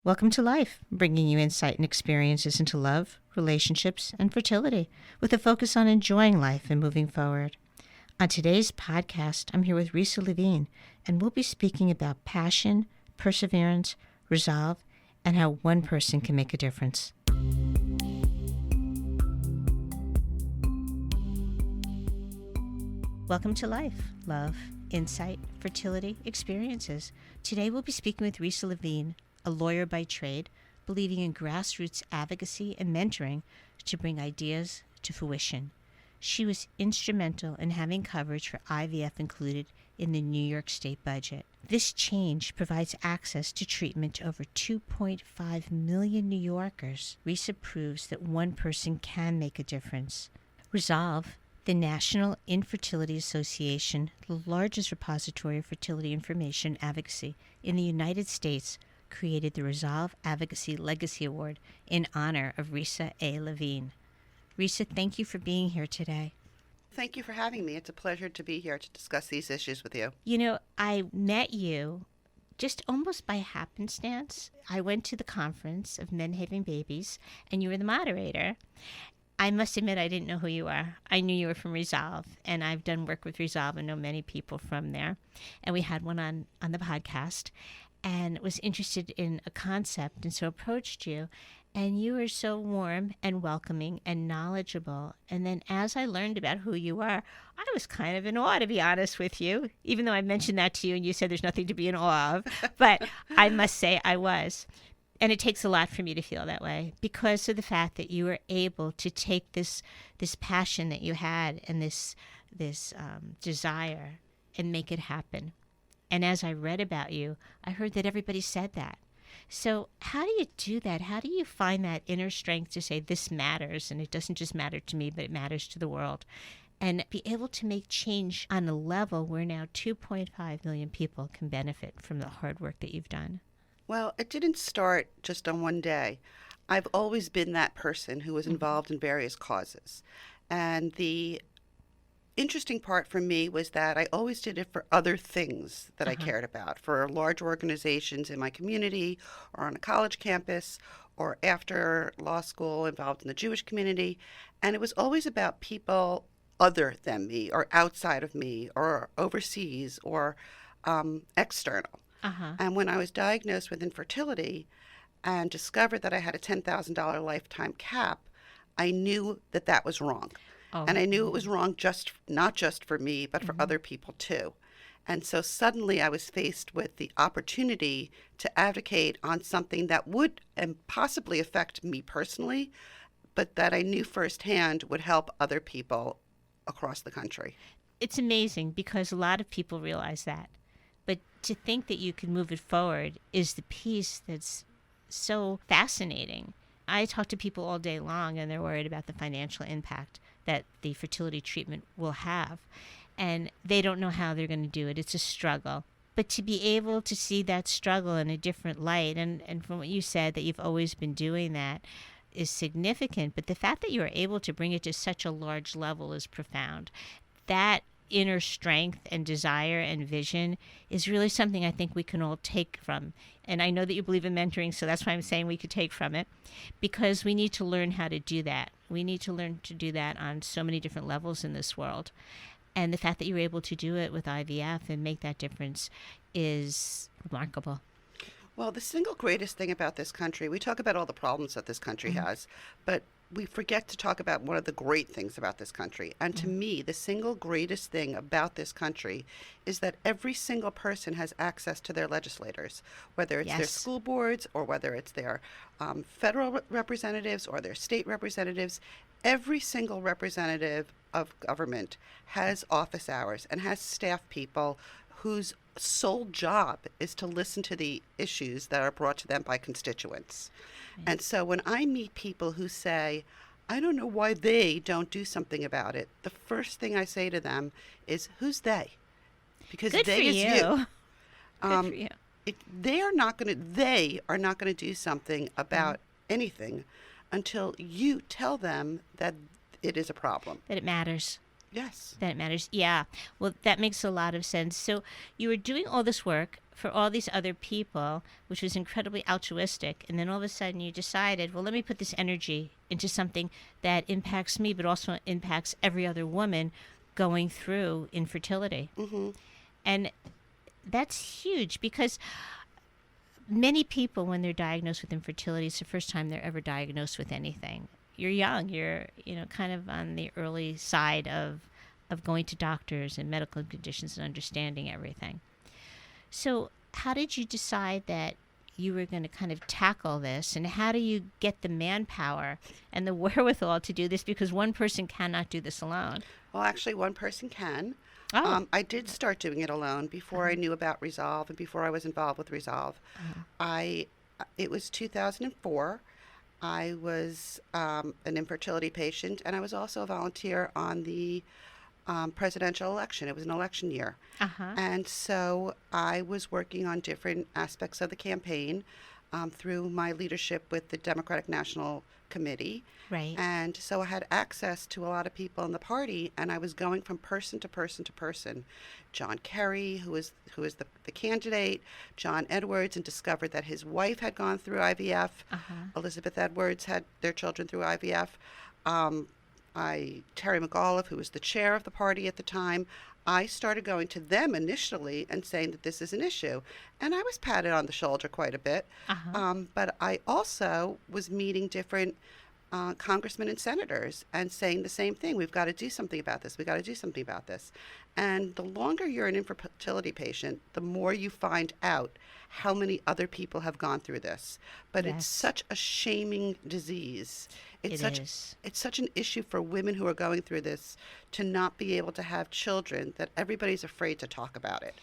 Welcome to Life, bringing you insight and experiences into love, relationships, and fertility, with a focus on enjoying life and moving forward. On today's podcast, I'm here with Risa Levine, and we'll be speaking about passion, perseverance, resolve, and how one person can make a difference. Welcome to Life, love, insight, fertility, experiences. Today we'll be speaking with Risa Levine, a lawyer by trade, believing in grassroots advocacy and mentoring to bring ideas to fruition. She was instrumental in having coverage for IVF included in the New York State budget. This change provides access to treatment to over 2.5 million New Yorkers. Risa proves that one person can make a difference. Resolve, the National Infertility Association, the largest repository of fertility information advocacy in the United States, created the Resolve Advocacy Legacy Award in honor of Risa A. Levine. Risa, thank you for being here today. Thank you for having me. It's a pleasure to be here to discuss these issues with you. You know, I met you just almost by happenstance. I went to the conference of Men Having Babies, and you were the moderator. I must admit I didn't know who you are. I knew you were from Resolve, and I've done work with Resolve and know many people from there. And we had one on the podcast, and was interested in a concept, and so approached you. And you were so warm and welcoming and knowledgeable. And then as I learned about who you are, I was kind of in awe, to be honest with you, even though I mentioned that to you and you said there's nothing to be in awe of. But I must say I was. And it takes a lot for me to feel that way because of the fact that you were able to take this passion that you had and this desire and make it happen. And as I read about you, I heard that everybody said that. So how do you do that? How do you find that inner strength to say this matters, and it doesn't just matter to me, but it matters to the world, and be able to make change on a level where now 2.5 million people can benefit from the hard work that you've done? Well, it didn't start just on one day. I've always been that person who was involved in various causes. And the interesting part for me was that I always did it for other things that I cared about, for large organizations in my community or on a college campus or after law school involved in the Jewish community. And it was always about people other than me or outside of me or overseas or external. And when I was diagnosed with infertility and discovered that I had a $10,000 lifetime cap, I knew that that was wrong. And I knew it was wrong not just for me, but for other people too. And so suddenly I was faced with the opportunity to advocate on something that would and possibly affect me personally, but that I knew firsthand would help other people across the country. It's amazing because a lot of people realize that. But to think that you can move it forward is the piece that's so fascinating. I talk to people all day long, and they're worried about the financial impact that the fertility treatment will have. And they don't know how they're going to do it. It's a struggle. But to be able to see that struggle in a different light, and from what you said, that you've always been doing that, is significant. But the fact that you are able to bring it to such a large level is profound. That inner strength and desire and vision is really something I think we can all take from. And I know that you believe in mentoring, so that's why I'm saying we could take from it, because we need to learn how to do that. We need to learn to do that on so many different levels in this world. And the fact that you're able to do it with IVF and make that difference is remarkable. Well, the single greatest thing about this country, we talk about all the problems that this country has, but we forget to talk about one of the great things about this country. And to me, the single greatest thing about this country is that every single person has access to their legislators, whether it's their school boards or whether it's their federal representatives or their state representatives. Every single representative of government has office hours and has staff people whose sole job is to listen to the issues that are brought to them by constituents. And so when I meet people who say, I don't know why they don't do something about it, the first thing I say to them is, who's they? Because Good they for is you. you. Good for you. They are not going to do something about anything until you tell them that it is a problem. That it matters. Yes. That it matters. Yeah. Well, that makes a lot of sense. So you were doing all this work for all these other people, which was incredibly altruistic. And then all of a sudden you decided, well, let me put this energy into something that impacts me, but also impacts every other woman going through infertility. Mm-hmm. And that's huge because many people, when they're diagnosed with infertility, it's the first time they're ever diagnosed with anything. You're young, you're, kind of on the early side of going to doctors and medical conditions and understanding everything. So how did you decide that you were going to kind of tackle this, and how do you get the manpower and the wherewithal to do this, because one person cannot do this alone? Well, actually, one person can. Oh. I did start doing it alone before I knew about Resolve and before I was involved with Resolve. It was 2004. I was an infertility patient, and I was also a volunteer on the presidential election. It was an election year. And so I was working on different aspects of the campaign through my leadership with the Democratic National Committee. Right. And so I had access to a lot of people in the party, and I was going from person to person to person. John Kerry, who is the candidate, John Edwards, and discovered that his wife had gone through IVF. Elizabeth Edwards had their children through IVF. Terry McAuliffe, who was the chair of the party at the time, I started going to them initially and saying that this is an issue. And I was patted on the shoulder quite a bit. But I also was meeting different congressmen and senators and saying the same thing. We've got to do something about this. We've got to do something about this. And the longer you're an infertility patient, the more you find out how many other people have gone through this. But Yes. it's such a shaming disease. It is. It's such an issue for women who are going through this to not be able to have children that everybody's afraid to talk about it.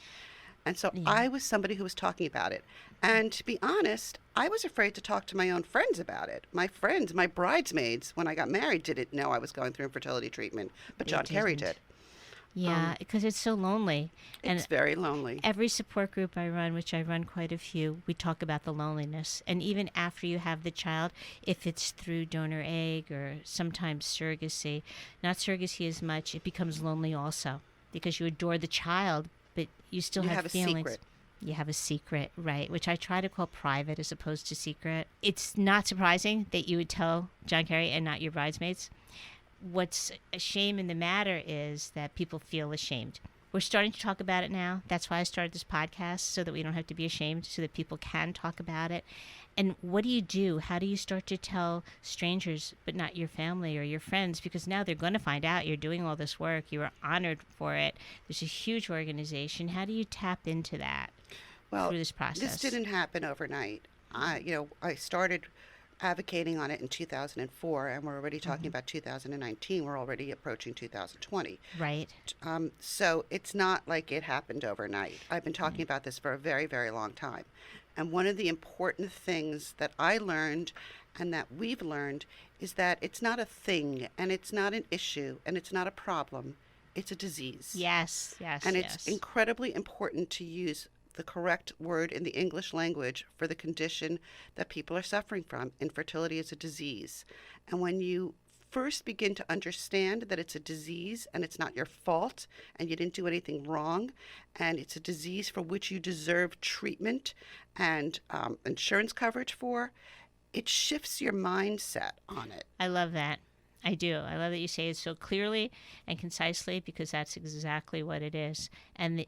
And so Yeah. I was somebody who was talking about it. And to be honest, I was afraid to talk to my own friends about it. My friends, my bridesmaids, when I got married, didn't know I was going through infertility treatment, but They John Kerry didn't. did. Yeah, because it's so lonely. It's very lonely. Every support group I run, which I run quite a few, we talk about the loneliness. And even after you have the child, if it's through donor egg or sometimes surrogacy, not surrogacy as much, it becomes lonely also because you adore the child, but you still You have have a feelings. secret. You have a secret, right, which I try to call private as opposed to secret. It's not surprising that you would tell John Kerry and not your bridesmaids. What's a shame in the matter is that people feel ashamed. We're starting to talk about it now. That's why I started this podcast, so that we don't have to be ashamed, so that people can talk about it. And what do you do? How do you start to tell strangers, but not your family or your friends? Because now they're going to find out you're doing all this work. You were honored for it. There's a huge organization. How do you tap into that Well, through this process? this didn't happen overnight. I started advocating on it in 2004, and we're already talking about 2019. We're already approaching 2020. Right. So it's not like it happened overnight. I've been talking about this for a very, very long time. And one of the important things that I learned and that we've learned is that it's not a thing, and it's not an issue, and it's not a problem. It's a disease. Yes, yes, And yes. it's incredibly important to use the correct word in the English language for the condition that people are suffering from. Infertility is a disease. And when you first begin to understand that it's a disease and it's not your fault and you didn't do anything wrong, and it's a disease for which you deserve treatment and insurance coverage for, it shifts your mindset on it. I love that. I do. I love that you say it so clearly and concisely, because that's exactly what it is. And the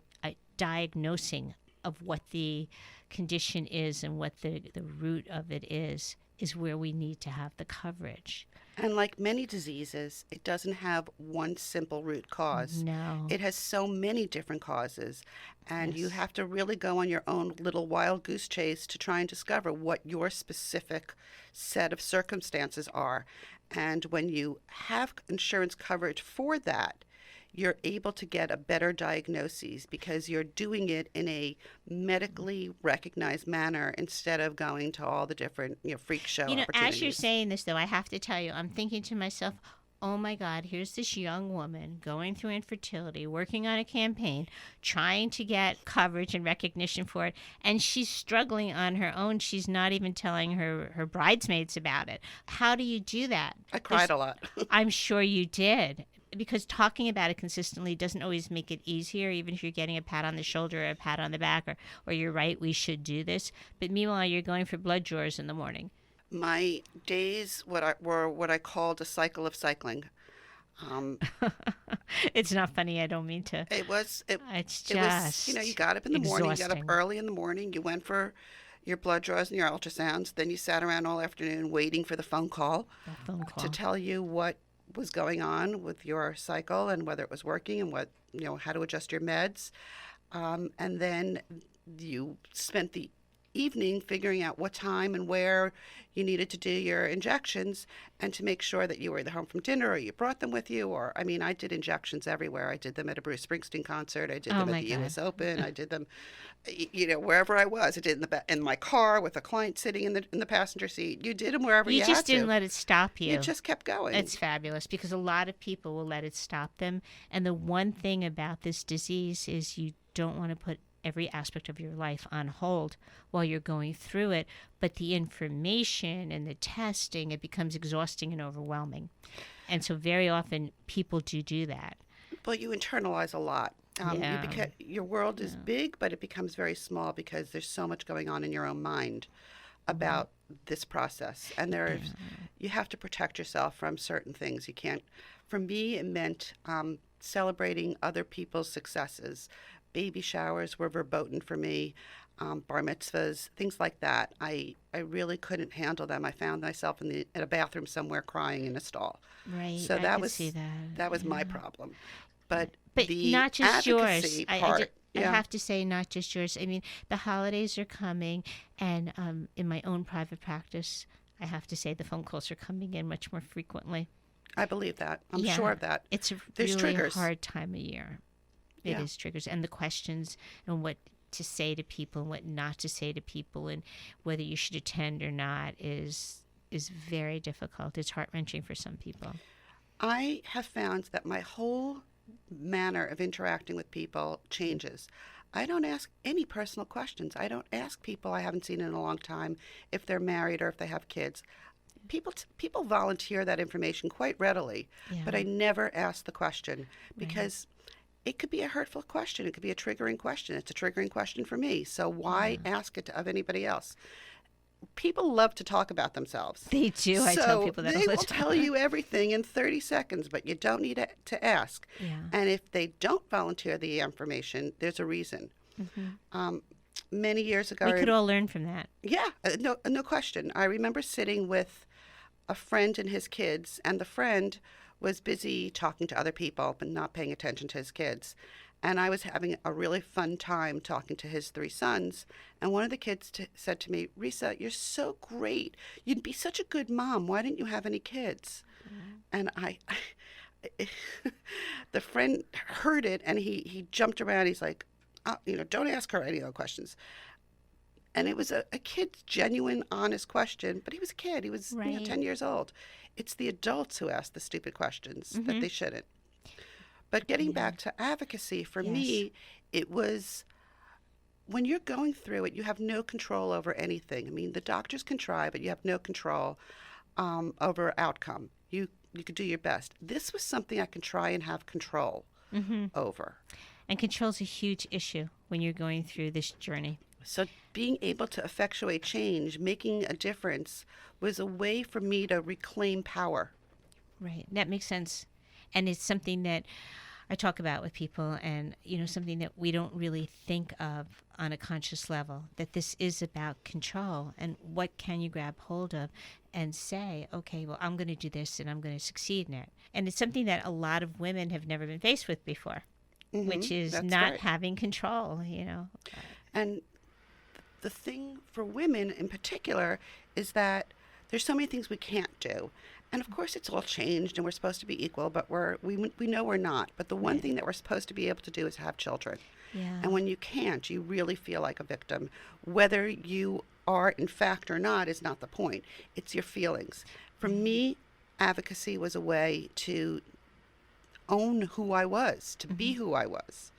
diagnosing of what the condition is and what the root of it is where we need to have the coverage. And like many diseases, it doesn't have one simple root cause. No. It has so many different causes. And you Yes. have to really go on your own little wild goose chase to try and discover what your specific set of circumstances are. And when you have insurance coverage for that, you're able to get a better diagnosis because you're doing it in a medically recognized manner instead of going to all the different, freak show opportunities. As you're saying this, though, I have to tell you, I'm thinking to myself, oh my God, here's this young woman going through infertility, working on a campaign, trying to get coverage and recognition for it, and she's struggling on her own. She's not even telling her bridesmaids about it. How do you do that? I cried a lot. I'm sure you did. because talking about it consistently doesn't always make it easier, even if you're getting a pat on the shoulder or a pat on the back, or you're right, we should do this. But meanwhile, you're going for blood draws in the morning. My days were what I called a cycle of cycling. Um, It's not funny. I don't mean to. it was it It's it was you just got up in the morning, you got up exhausting. early in the morning, you went for your blood draws and your ultrasounds, then you sat around all afternoon waiting for the phone call That phone to call. tell you what was going on with your cycle and whether it was working and what how to adjust your meds. And then you spent the evening figuring out what time and where you needed to do your injections and to make sure that you were either home from dinner or you brought them with you. Or, I mean, I did injections everywhere. I did them at a Bruce Springsteen concert. I did Oh them at my the God. U.S. Open. I did them, wherever I was. I did in my car with a client sitting in the passenger seat. You did them wherever You you just had didn't to. let it stop You you. just kept going. It's fabulous because a lot of people will let it stop them. And the one thing about this disease is you don't want to put every aspect of your life on hold while you're going through it. But the information and the testing, it becomes exhausting and overwhelming. And so very often people do that. Well, you internalize a lot. Yeah. Your world is Yeah. big, but it becomes very small because there's so much going on in your own mind about this process. And you have to protect yourself from certain things. You can't. For me, it meant celebrating other people's successes. Baby showers were verboten for me. Bar mitzvahs, things like that. I really couldn't handle them. I found myself in a bathroom somewhere crying in a stall. Right. So I that could was see that. that was my Yeah. problem. But But the not just yours. advocacy part, I yeah. have to say, not just yours. I mean, the holidays are coming, and in my own private practice, I have to say the phone calls are coming in much more frequently. I believe that. I'm Yeah. sure of that. It's a There's really triggers. hard time of year. It Yeah. is triggers, and the questions and what to say to people and what not to say to people, and whether you should attend or not is very difficult. It's heart wrenching for some people. I have found that my whole manner of interacting with people changes. I don't ask any personal questions. I don't ask people I haven't seen in a long time if they're married or if they have kids. People volunteer that information quite readily, Yeah. but I never ask the question Right. because it could be a hurtful question. It could be a triggering question. It's a triggering question for me. So why ask it of anybody else? People love to talk about themselves. They do. I tell So people that they all the will time. tell you everything in 30 seconds, but you don't need to ask. Yeah. And if they don't volunteer the information, there's a reason. Many years ago, We could all learn from that. yeah, no question. I remember sitting with a friend and his kids, and the friend was busy talking to other people but not paying attention to his kids. And I was having a really fun time talking to his three sons. And one of the kids said to me, Risa, you're so great. You'd be such a good mom. Why didn't you have any kids? And the friend heard it and he jumped around. He's like, don't ask her any other questions. And it was a kid's genuine, honest question, but he was a kid. He was Right. 10 years old. It's the adults who ask the stupid questions that they shouldn't. But getting back to advocacy, for me, it was when you're going through it, you have no control over anything. I mean, the doctors can try, but you have no control over outcome. You could do your best. This was something I can try and have control over. And control's a huge issue when you're going through this journey. So being able to effectuate change, making a difference, was a way for me to reclaim power. Right. That makes sense. And it's something that I talk about with people, and something that we don't really think of on a conscious level, that this is about control and what can you grab hold of and say, okay, well, I'm going to do this and I'm going to succeed in it. And it's something that a lot of women have never been faced with before, which is That's not right. having control. And the thing for women in particular is that there's so many things we can't do. And of course, it's all changed, and we're supposed to be equal, but we know we're not. But the one thing that we're supposed to be able to do is have children. Yeah. And when you can't, you really feel like a victim. Whether you are in fact or not is not the point. It's your feelings. For me, advocacy was a way to own who I was, to be who I was,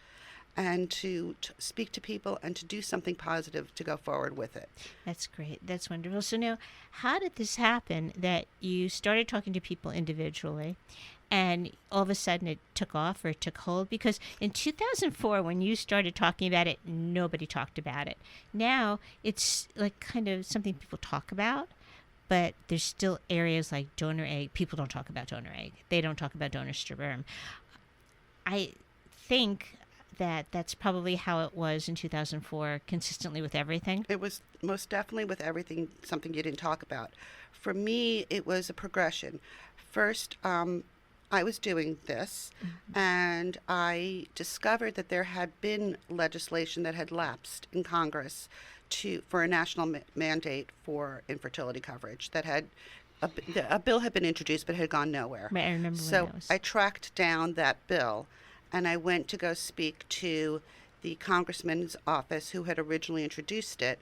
and to speak to people and to do something positive to go forward with it. That's great. That's wonderful. So now, how did this happen that you started talking to people individually and all of a sudden it took off or it took hold, because in 2004 when you started talking about it, nobody talked about it. Now it's like kind of something people talk about, but there's still areas like donor egg. People don't talk about donor egg. They don't talk about donor sperm. I think that that's probably how it was in 2004, consistently with everything. It was most definitely with everything something you didn't talk about. For me, it was a progression. First, I was doing this, and I discovered that there had been legislation that had lapsed in Congress for a national mandate for infertility coverage. That had a bill had been introduced, but had gone nowhere. Right, I remember So when that was. I tracked down that bill, and I went to go speak to the congressman's office who had originally introduced it,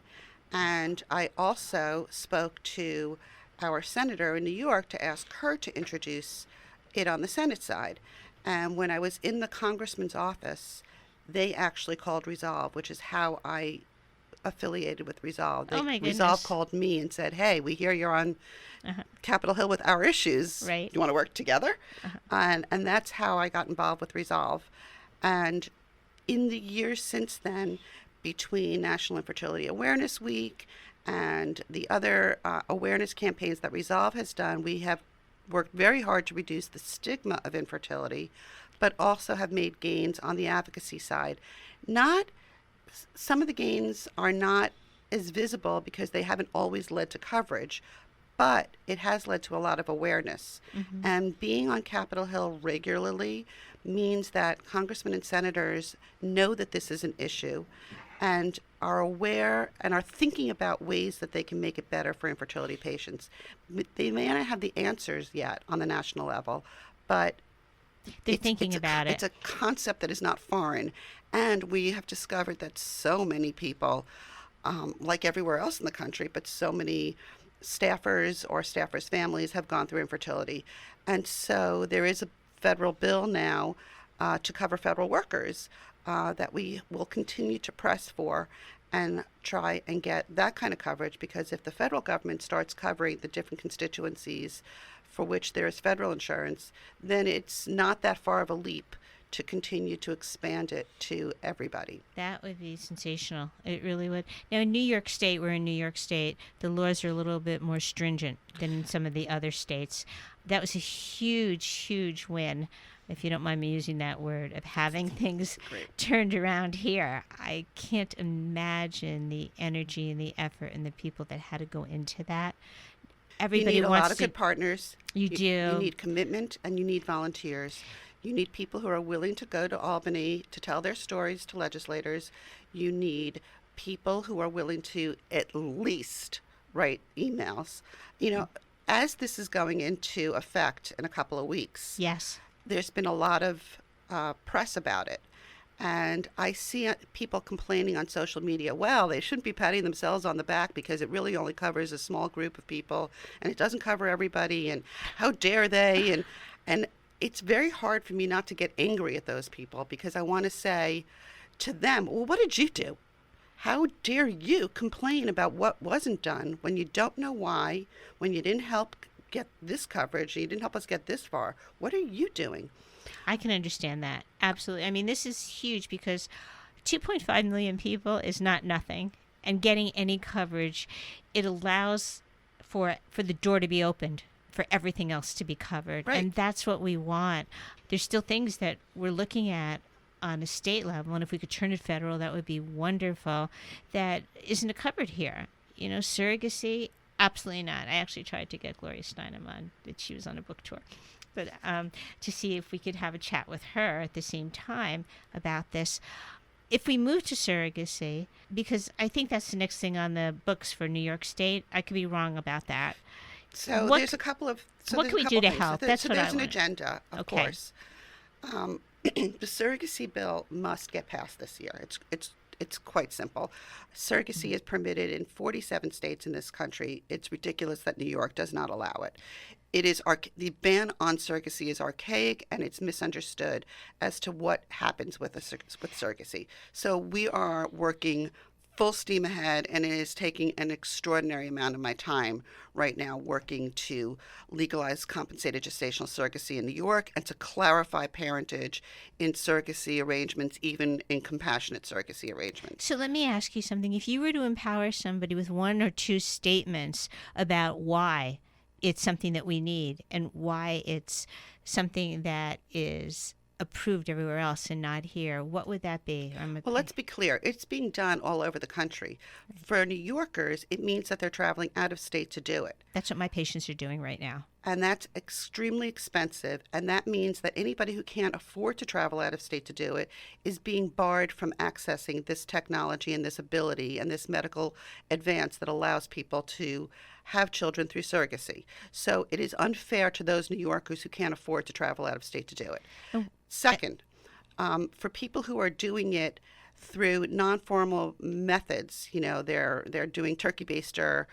and I also spoke to our senator in New York to ask her to introduce it on the Senate side. And when I was in the congressman's office, they actually called Resolve, which is how I affiliated with Resolve. Oh my goodness. Resolve called me and said, "Hey, we hear you're on Capitol Hill with our issues. Right. You want to work together?" And that's how I got involved with Resolve. And in the years since then, between National Infertility Awareness Week and the other awareness campaigns that Resolve has done, we have worked very hard to reduce the stigma of infertility, but also have made gains on the advocacy side. Some of the gains are not as visible because they haven't always led to coverage, but it has led to a lot of awareness. And being on Capitol Hill regularly means that congressmen and senators know that this is an issue and are aware and are thinking about ways that they can make it better for infertility patients. They may not have the answers yet on the national level, but They're thinking about it. It's a concept that is not foreign. And we have discovered that so many people, like everywhere else in the country, but so many staffers or staffers' families have gone through infertility. And so there is a federal bill now to cover federal workers that we will continue to press for and try and get that kind of coverage, because if the federal government starts covering the different constituencies for which there is federal insurance, then it's not that far of a leap to continue to expand it to everybody. That would be sensational. It really would. Now, in New York State, we're in New York State, the laws are a little bit more stringent than in some of the other states. That was a huge, huge win, if you don't mind me using that word, of having things Great. turned around here. I can't imagine the energy and the effort and the people that had to go into that. Everybody You need a wants lot of to. good partners. You do. You need commitment, and you need volunteers. You need people who are willing to go to Albany to tell their stories to legislators. You need people who are willing to at least write emails. You know, as this is going into effect in a couple of weeks, Yes. there's been a lot of press about it. And I see people complaining on social media, well, they shouldn't be patting themselves on the back because it really only covers a small group of people and it doesn't cover everybody, and how dare they? And it's very hard for me not to get angry at those people, because I want to say to them, well, what did you do? How dare you complain about what wasn't done when you don't know why, when you didn't help get this coverage, you didn't help us get this far? What are you doing? I can understand that. Absolutely. I mean, this is huge because 2.5 million people is not nothing. And getting any coverage, it allows for the door to be opened for everything else to be covered. Right. And that's what we want. There's still things that we're looking at on a state level, and if we could turn it federal, that would be wonderful, that isn't covered here. You know, surrogacy, absolutely not. I actually tried to get Gloria Steinem on, that she was on a book tour, but to see if we could have a chat with her at the same time about this. If we move to surrogacy, because I think that's the next thing on the books for New York State, I could be wrong about that. So What- there's a couple of what there's can a we couple do to things. help? So That's what I there's an want. agenda, of Okay. course. The surrogacy bill must get passed this year. It's quite simple. Surrogacy is permitted in 47 states in this country. It's ridiculous that New York does not allow it. It is the ban on surrogacy is archaic, and it's misunderstood as to what happens with surrogacy. So we are working full steam ahead, and it is taking an extraordinary amount of my time right now working to legalize compensated gestational surrogacy in New York and to clarify parentage in surrogacy arrangements, even in compassionate surrogacy arrangements. So let me ask you something. If you were to empower somebody with one or two statements about why it's something that we need and why it's something that is approved everywhere else and not here, what would that be? Well, let's be clear. It's being done all over the country. For New Yorkers, it means that they're traveling out of state to do it. That's what my patients are doing right now. And that's extremely expensive. And that means that anybody who can't afford to travel out of state to do it is being barred from accessing this technology and this ability and this medical advance that allows people to have children through surrogacy. So it is unfair to those New Yorkers who can't afford to travel out of state to do it. Oh, Second, for people who are doing it through non-formal methods, they're doing turkey baster,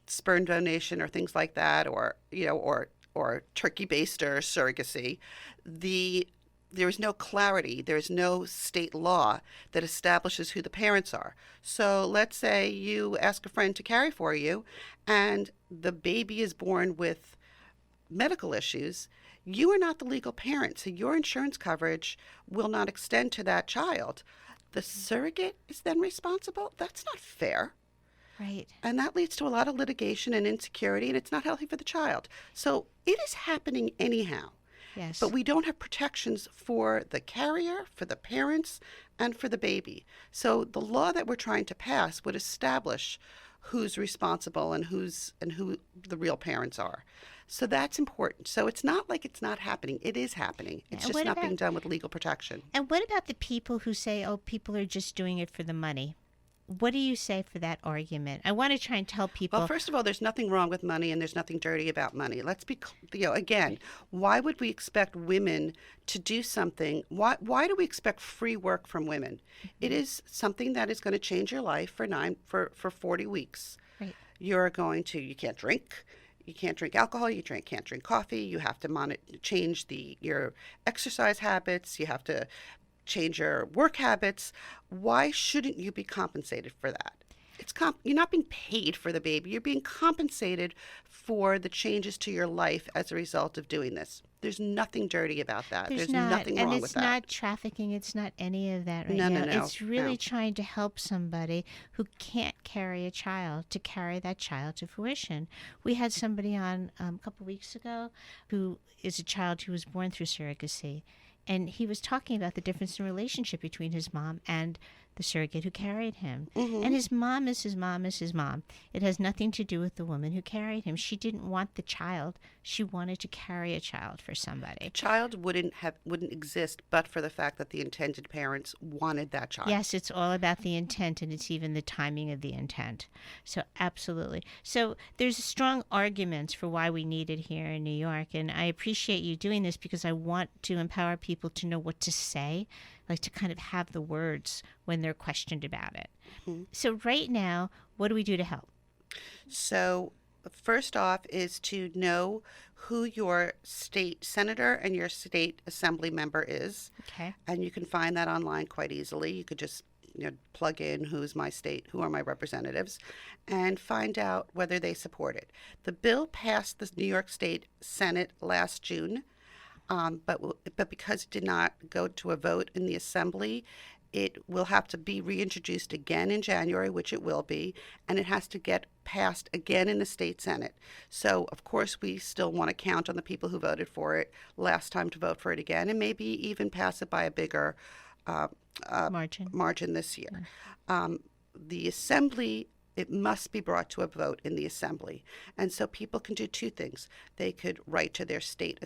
sperm donation, or things like that, or turkey baster surrogacy. There is no clarity. There is no state law that establishes who the parents are. So let's say you ask a friend to carry for you, and the baby is born with medical issues. You are not the legal parent, so your insurance coverage will not extend to that child. The surrogate is then responsible? That's not fair. Right. And that leads to a lot of litigation and insecurity, and it's not healthy for the child. So it is happening anyhow. Yes. But we don't have protections for the carrier, for the parents, and for the baby. So the law that we're trying to pass would establish who's responsible and who the real parents are. So that's important. So it's not like it's not happening. It is happening. It's just not being done with legal protection. And what about the people who say, oh, people are just doing it for the money? What do you say for that argument? I want to try and tell people. Well, first of all, there's nothing wrong with money, and there's nothing dirty about money. Let's be, again, why would we expect women to do something? Why do we expect free work from women? It is something that is going to change your life for 40 weeks. Right. You can't drink. You can't drink alcohol. You can't drink coffee. You have to change your exercise habits. You have to change your work habits. Why shouldn't you be compensated for that? You're not being paid for the baby. You're being compensated for the changes to your life as a result of doing this. There's nothing dirty about that. There's nothing wrong with that. And it's not trafficking. It's not any of that right No. now. It's really trying to help somebody who can't carry a child to carry that child to fruition. We had somebody on a couple weeks ago who is a child who was born through surrogacy. And he was talking about the difference in relationship between his mom and the surrogate who carried him. Mm-hmm. And his mom is his mom is his mom. It has nothing to do with the woman who carried him. She didn't want the child. She wanted to carry a child for somebody. The child wouldn't exist but for the fact that the intended parents wanted that child. Yes, it's all about the intent, and it's even the timing of the intent. So absolutely. So there's strong arguments for why we need it here in New York, and I appreciate you doing this because I want to empower people to know what to say, like to kind of have the words when they're questioned about it. Mm-hmm. So right now, what do we do to help? So first off is to know who your state senator and your state assembly member is. Okay. And you can find that online quite easily. You could just plug in who's my state, who are my representatives, and find out whether they support it. The bill passed the New York State Senate last June. But because it did not go to a vote in the Assembly, it will have to be reintroduced again in January, which it will be, and it has to get passed again in the state Senate. So, of course, we still want to count on the people who voted for it last time to vote for it again, and maybe even pass it by a bigger margin this year. The Assembly, it must be brought to a vote in the Assembly. And so people can do two things. They could write to their state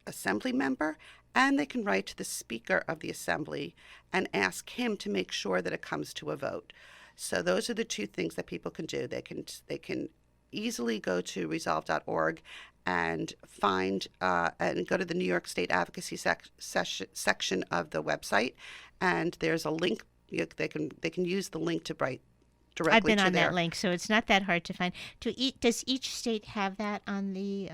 Assembly member, and they can write to the Speaker of the Assembly and ask him to make sure that it comes to a vote. So those are the two things that people can do. They can easily go to resolve.org and find and go to the New York State Advocacy section of the website, and there's a link. They can use the link to write directly. I've been on that link, so it's not that hard to find. Does each state have that on the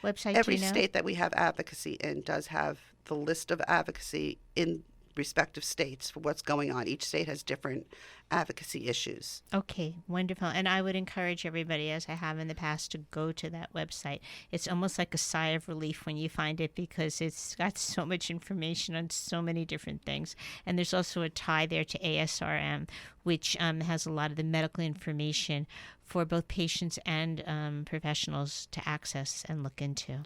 website? Every state that we have advocacy in does have the list of advocacy in respective states for what's going on. Each state has different advocacy issues. Okay, wonderful. And I would encourage everybody, as I have in the past, to go to that website. It's almost like a sigh of relief when you find it because it's got so much information on so many different things. And there's also a tie there to ASRM, which has a lot of the medical information for both patients and professionals to access and look into.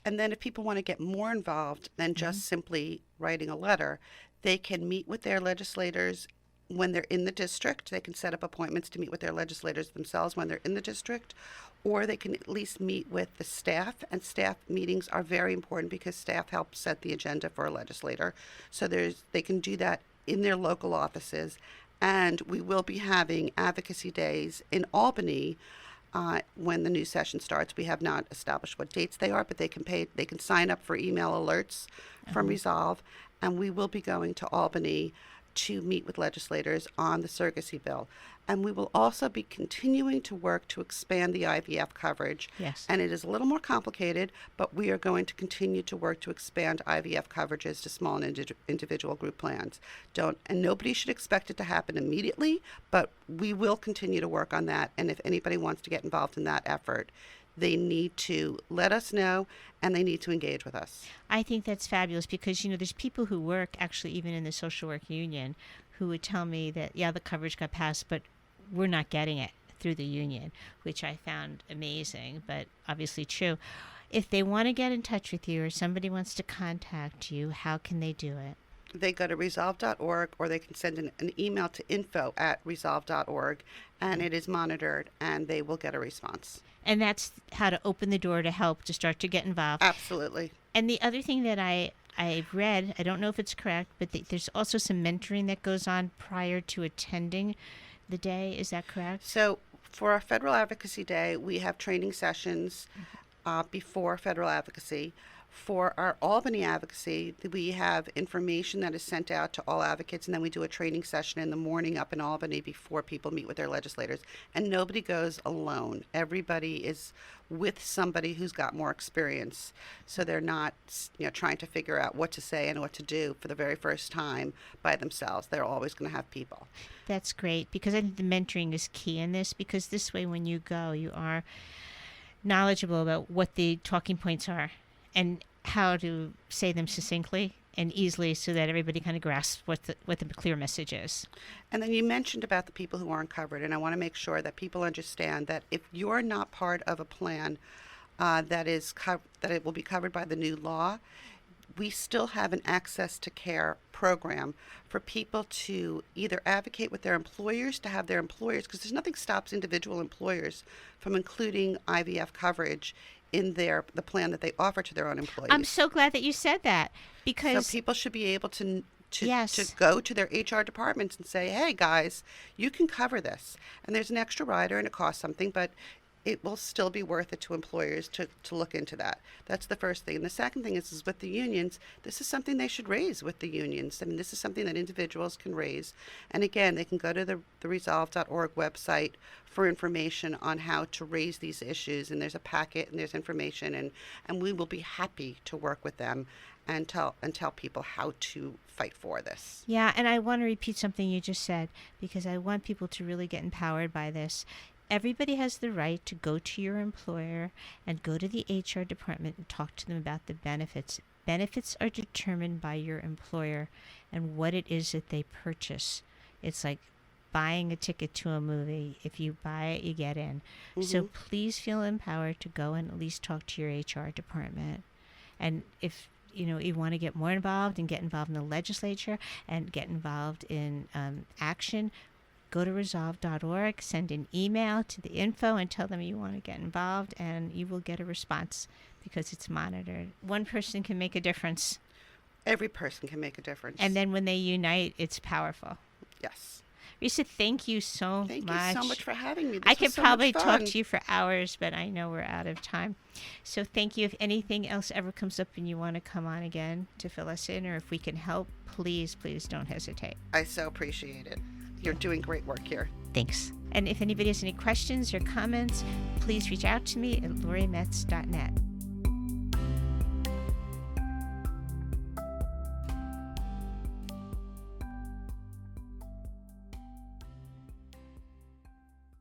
And then if people want to get more involved than just simply writing a letter, they can meet with their legislators when they're in the district. They can set up appointments to meet with their legislators themselves when they're in the district, or they can at least meet with the staff. And staff meetings are very important because staff helps set the agenda for a legislator. So they can do that in their local offices. And we will be having advocacy days in Albany when the new session starts. We have not established what dates they are, but they can sign up for email alerts from Resolve, and we will be going to Albany to meet with legislators on the surrogacy bill. And we will also be continuing to work to expand the IVF coverage. Yes. And it is a little more complicated, but we are going to continue to work to expand IVF coverages to small and individual group plans. And nobody should expect it to happen immediately, but we will continue to work on that. And if anybody wants to get involved in that effort, they need to let us know, and they need to engage with us. I think that's fabulous because, there's people who work actually even in the social work union who would tell me that, yeah, the coverage got passed, but we're not getting it through the union, which I found amazing, but obviously true. If they want to get in touch with you or somebody wants to contact you, how can they do it? They go to resolve.org, or they can send an email to info@resolve.org, and it is monitored, and they will get a response. And that's how to open the door to help, to start to get involved. Absolutely. And the other thing that I've read, I don't know if it's correct, but there's also some mentoring that goes on prior to attending the day. Is that correct? So for our Federal Advocacy Day, we have training sessions before Federal Advocacy. For our Albany advocacy, we have information that is sent out to all advocates, and then we do a training session in the morning up in Albany before people meet with their legislators. And nobody goes alone. Everybody is with somebody who's got more experience. So they're not, trying to figure out what to say and what to do for the very first time by themselves. They're always going to have people. That's great, because I think the mentoring is key in this, because this way when you go, you are knowledgeable about what the talking points are and how to say them succinctly and easily so that everybody kind of grasps what the clear message is. And then you mentioned about the people who aren't covered, and I want to make sure that people understand that if you're not part of a plan that it will be covered by the new law, we still have an access to care program for people to either advocate with their employers, to have their employers, because there's nothing stops individual employers from including IVF coverage in the plan that they offer to their own employees. I'm so glad that you said that, because so people should be able to Yes. go to their HR departments and say, hey guys, you can cover this. And there's an extra rider and it costs something, but it will still be worth it to employers to look into that. That's the first thing. And the second thing is with the unions, this is something they should raise with the unions. I mean, this is something that individuals can raise. And again, they can go to the resolve.org website for information on how to raise these issues. And there's a packet and there's information, and we will be happy to work with them and tell people how to fight for this. Yeah, and I want to repeat something you just said, because I want people to really get empowered by this. Everybody has the right to go to your employer and go to the HR department and talk to them about the benefits. Benefits are determined by your employer and what it is that they purchase. It's like buying a ticket to a movie. If you buy it, you get in. Mm-hmm. So please feel empowered to go and at least talk to your HR department. And if you want to get more involved and get involved in the legislature and get involved in action, go to resolve.org, send an email to the info and tell them you want to get involved, and you will get a response because it's monitored. One person can make a difference. Every person can make a difference. And then when they unite, it's powerful. Yes. Risa, thank you so much. Thank you so much for having me. I could probably talk talk to you for hours, but I know we're out of time. So thank you. If anything else ever comes up and you want to come on again to fill us in, or if we can help, please don't hesitate. I so appreciate it. You're doing great work here. Thanks. And if anybody has any questions or comments, please reach out to me at lauriemetz.net.